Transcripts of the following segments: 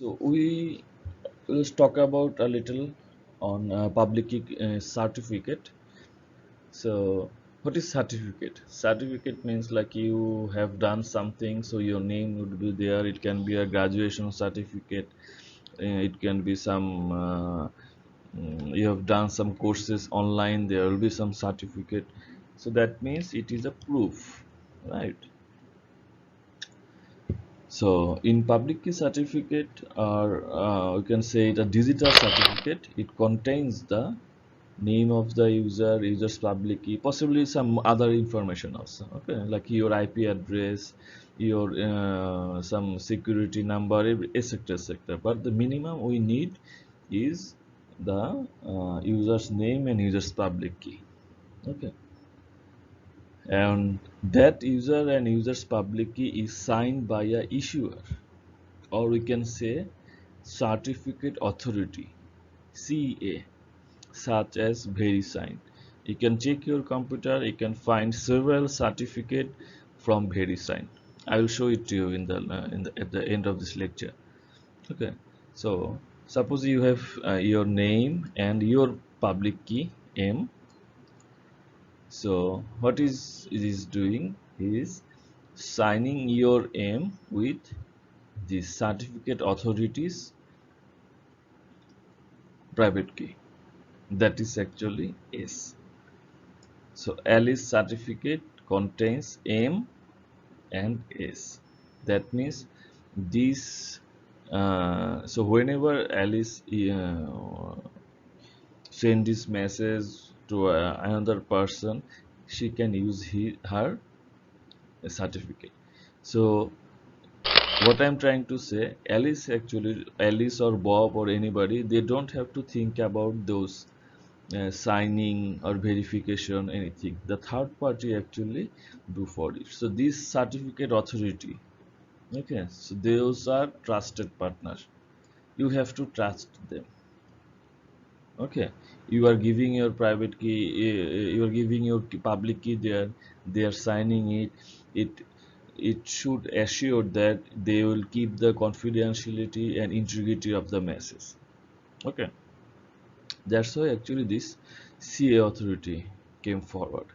So we will talk about a little on public key certificate. So what is certificate? Certificate means like you have done something, so your name would be there. It can be a graduation certificate. It can be some you have done some courses online. There will be some certificate. So that means it is a proof, right? So in public key certificate, or we can say it a digital certificate, it contains the name of the user, user's public key, possibly some other information also. Okay, like your IP address, your some security number, etc., etc. But the minimum we need is the user's name and user's public key. Okay, and that user and user's public key is signed by a issuer, or we can say certificate authority, CA, such as VeriSign. You can check your computer, you can find several certificate from VeriSign. I will show it to you at the end of this lecture. Okay, so suppose you have your name and your public key M. So what is it is doing is signing your M with the certificate authorities private key, that is actually S. So Alice certificate contains M and S. That means this. So whenever Alice send this message to another person, she can use her certificate. So what I'm trying to say, Alice or Bob or anybody, they don't have to think about those signing or verification, anything. The third party actually do for it. So this certificate authority, okay, so those are trusted partners. You have to trust them. Okay, you are giving your private key, you are giving your public key there, they are signing it. It should assure that they will keep the confidentiality and integrity of the message. Okay, that's why actually this CA authority came forward.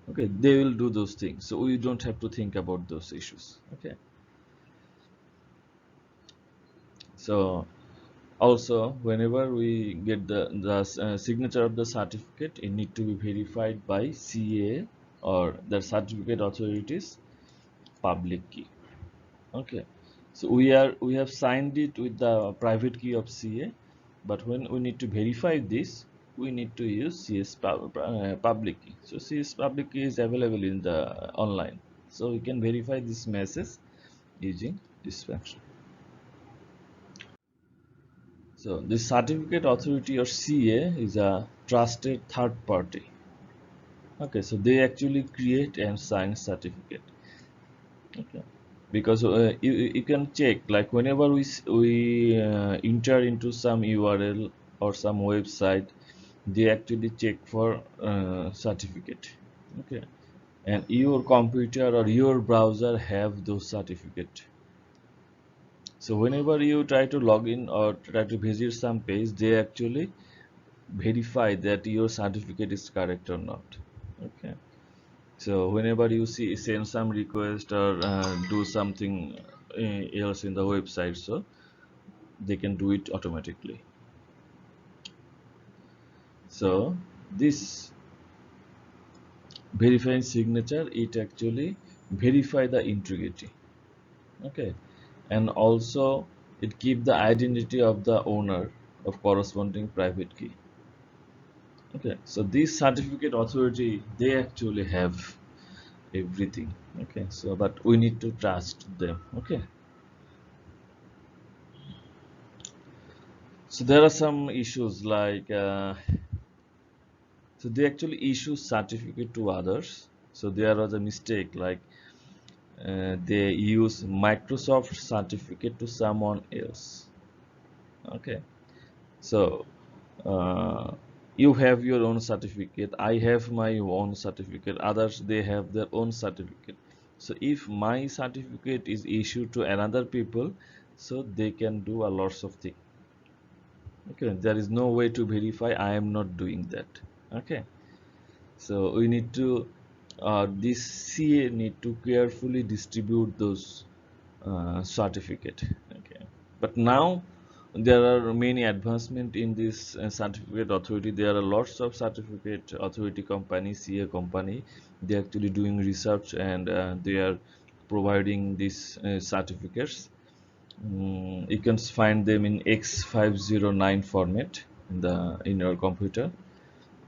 Okay, they will do those things, so we don't have to think about those issues. Okay, so also whenever we get the signature of the certificate, it need to be verified by CA or the certificate authorities public key. Okay, so we have signed it with the private key of CA, but when we need to verify this, we need to use public key. So CS public key is available in the online, so we can verify this message using this function. So this certificate authority or CA is a trusted third party. Okay, so they actually create and sign certificate. Okay, because you can check, like whenever we enter into some URL or some website, they actually check for certificate. Okay, and your computer or your browser have those certificate. So whenever you try to log in or try to visit some page, they actually verify that your certificate is correct or not. Okay, so whenever you send some request or do something else in the website, so they can do it automatically. So this verifying signature, it actually verify the integrity. Okay, and also it keep the identity of the owner of corresponding private key. Okay, so this certificate authority, they actually have everything. Okay, so but we need to trust them. Okay, so there are some issues like so they actually issue certificate to others. So there was a mistake, like they use Microsoft certificate to someone else. Okay, so uh, you have your own certificate, I have my own certificate, others they have their own certificate. So if my certificate is issued to another people, so they can do a lots of things. Okay, there is no way to verify I am not doing that. Okay, so we need to this CA need to carefully distribute those certificate. Okay, but now there are many advancement in this certificate authority. There are lots of certificate authority company, CA company. They are actually doing research, and they are providing these certificates. You can find them in X509 format in the in your computer.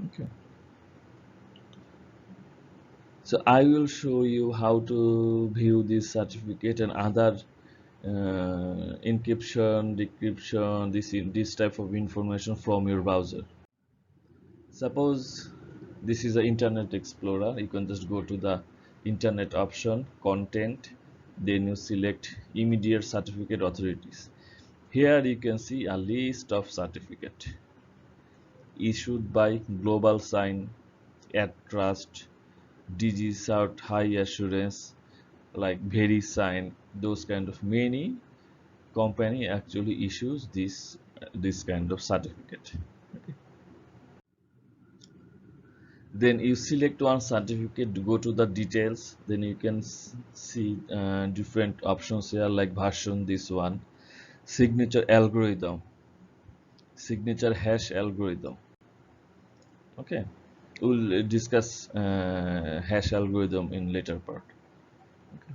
Okay, so I will show you how to view this certificate and other encryption, decryption, this type of information from your browser. Suppose this is the Internet Explorer. You can just go to the Internet option, content, then you select immediate certificate authorities. Here you can see a list of certificate issued by Global Sign, AdTrust, DigiCert, High Assurance, like VeriSign. Those kind of many company actually issues this kind of certificate. Okay. Then you select one certificate to go to the details. Then you can see different options here, like version, this one, signature algorithm, signature hash algorithm. Okay, we'll discuss hash algorithm in later part. Okay.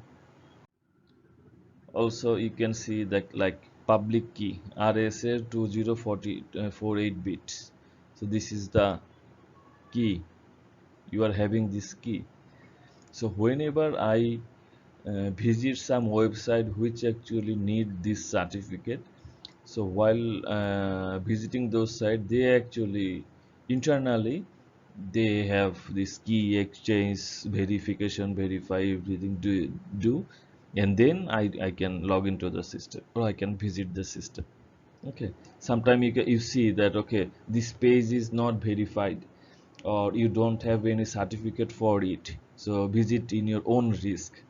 Also you can see that like public key RSA 2048 bits. So this is the key. You are having this key. So whenever I visit some website which actually need this certificate, so while visiting those sites, they actually internally they have this key exchange, verification, verify everything do, and then I can log into the system, or I can visit the system. Okay, sometimes you see that okay, this page is not verified, or you don't have any certificate for it, so visit in your own risk.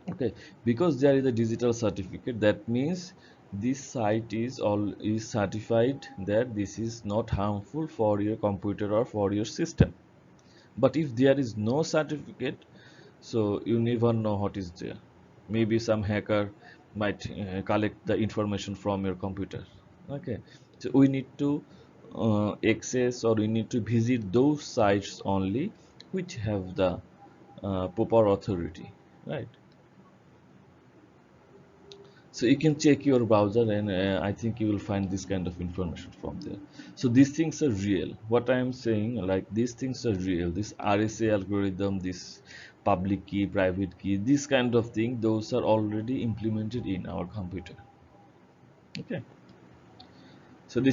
Okay, because there is a digital certificate, that means this site is certified that this is not harmful for your computer or for your system. But if there is no certificate, so you never know what is there. Maybe some hacker might collect the information from your computer. Okay, so we need to access, or we need to visit those sites only which have the proper authority, right? So you can check your browser, and I think you will find this kind of information from there. So these things are real. What I am saying, like, these things are real. This RSA algorithm, this public key, private key, this kind of thing, those are already implemented in our computer. Okay, so this